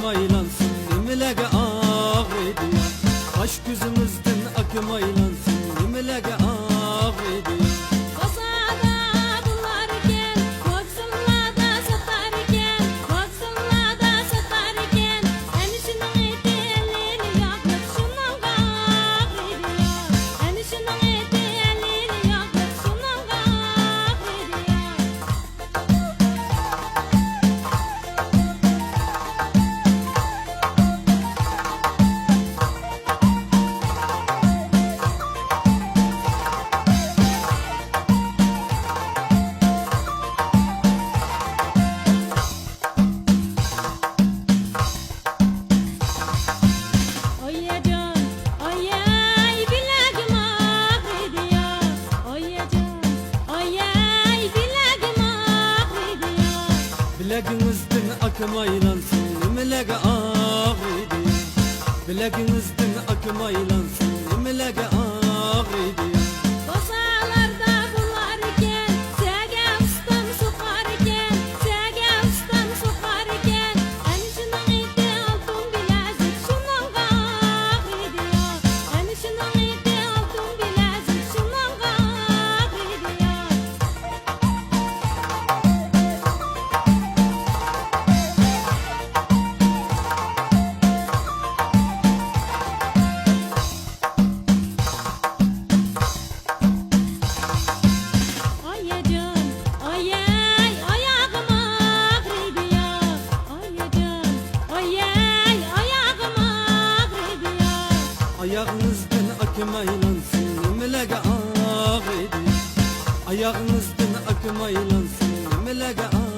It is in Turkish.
akım aylansın, nimelerge ağrıdı. Kaş gözümüzden akım aylansın, nimelerge ağrıdı. Bileğinizden akım aylansın, nimelerge ağrıdı. Bileğinizden akım aylansın, nimelerge ağrıdı. Ayağınızdan akım aylansın, nimelerge ağrıdı. Ayağınızdan akım aylansın, nimelerge ağrıdı.